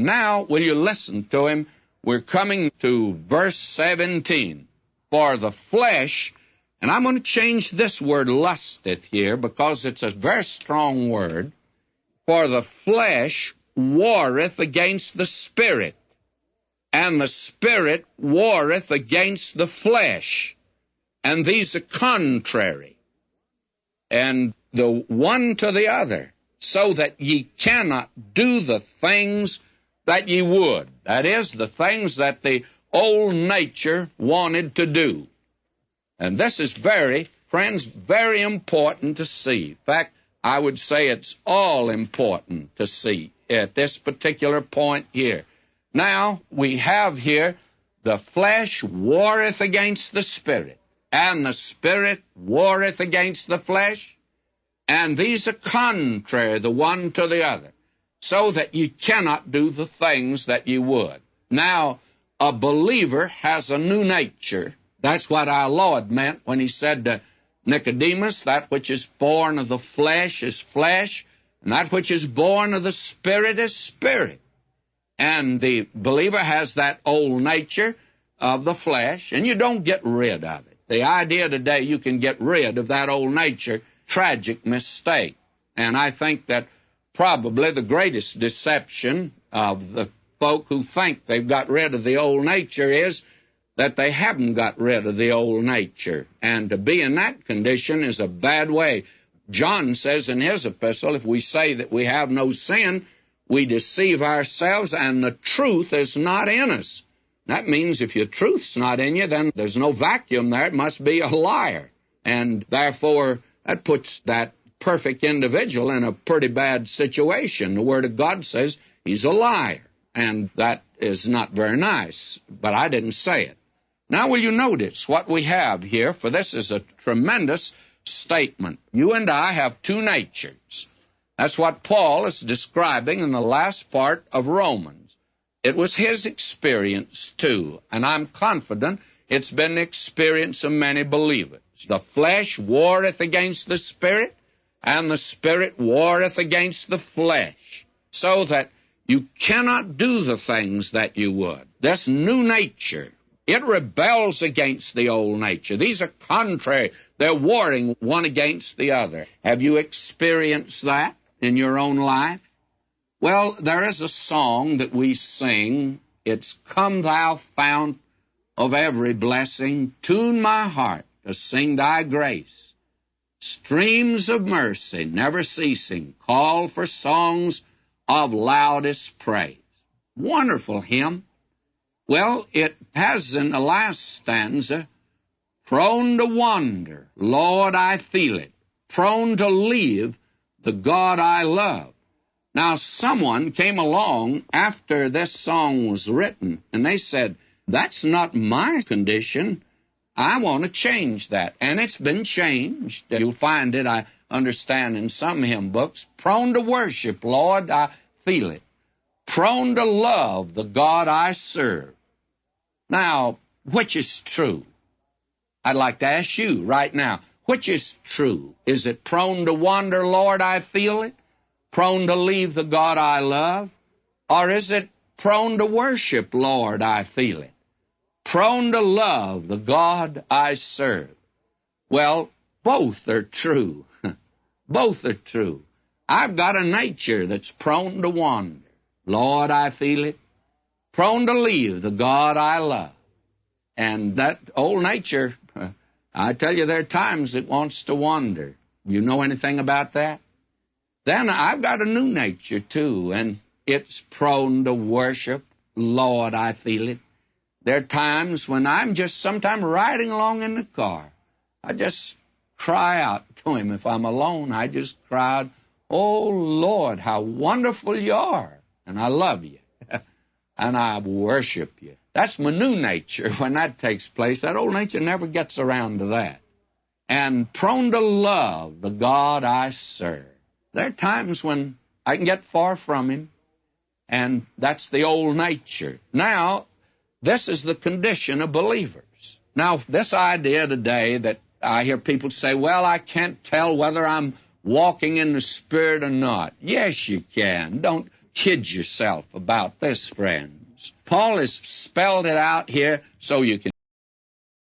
Now, will you listen to him? We're coming to verse 17. For the flesh, and I'm going to change this word lusteth here because it's a very strong word. For the flesh warreth against the spirit, and the spirit warreth against the flesh. And these are contrary, and the one to the other, so that ye cannot do the things that ye would. That is, the things that the old nature wanted to do. And this is friends, very important to see. In fact, I would say it's all important to see at this particular point here. Now, we have here, the flesh warreth against the spirit, and the spirit warreth against the flesh, and these are contrary the one to the other, so that you cannot do the things that you would. Now, a believer has a new nature. That's what our Lord meant when he said to Nicodemus, that which is born of the flesh is flesh, and that which is born of the spirit is spirit. And the believer has that old nature of the flesh, and you don't get rid of it. The idea today you can get rid of that old nature, tragic mistake. And I think that probably the greatest deception of the folk who think they've got rid of the old nature is that they haven't got rid of the old nature. And to be in that condition is a bad way. John says in his epistle, if we say that we have no sin, we deceive ourselves, and the truth is not in us. That means if your truth's not in you, then there's no vacuum there. It must be a liar. And therefore, that puts that perfect individual in a pretty bad situation. The Word of God says he's a liar, and that is not very nice, but I didn't say it. Now, will you notice what we have here? For this is a tremendous statement. You and I have two natures. That's what Paul is describing in the last part of Romans. It was his experience, too, and I'm confident it's been the experience of many believers. The flesh warreth against the spirit, and the spirit warreth against the flesh, so that you cannot do the things that you would. This new nature, it rebels against the old nature. These are contrary. They're warring one against the other. Have you experienced that in your own life? Well, there is a song that we sing. It's Come Thou Fount of Every Blessing, tune my heart to sing thy grace. Streams of mercy never ceasing, call for songs of loudest praise. Wonderful hymn. Well, it has in the last stanza, prone to wander, Lord, I feel it, prone to leave the God I love. Now, someone came along after this song was written, and they said, that's not my condition. I want to change that. And it's been changed. You'll find it, I understand, in some hymn books. Prone to worship, Lord, I feel it. Prone to love the God I serve. Now, which is true? I'd like to ask you right now, which is true? Is it prone to wander, Lord, I feel it? Prone to leave the God I love? Or is it prone to worship, Lord, I feel it? Prone to love the God I serve? Well, both are true. Both are true. I've got a nature that's prone to wander. Lord, I feel it. Prone to leave the God I love. And that old nature, I tell you, there are times it wants to wander. You know anything about that? Then I've got a new nature, too, and it's prone to worship. Lord, I feel it. There are times when I'm just sometime riding along in the car. I just cry out to him. If I'm alone, I just cry out, oh, Lord, how wonderful you are. And I love you. And I worship you. That's my new nature when that takes place. That old nature never gets around to that. And prone to love the God I serve. There are times when I can get far from him, and that's the old nature. Now, this is the condition of believers. Now, this idea today that I hear people say, well, I can't tell whether I'm walking in the Spirit or not. Yes, you can. Don't kid yourself about this, friends. Paul has spelled it out here so you can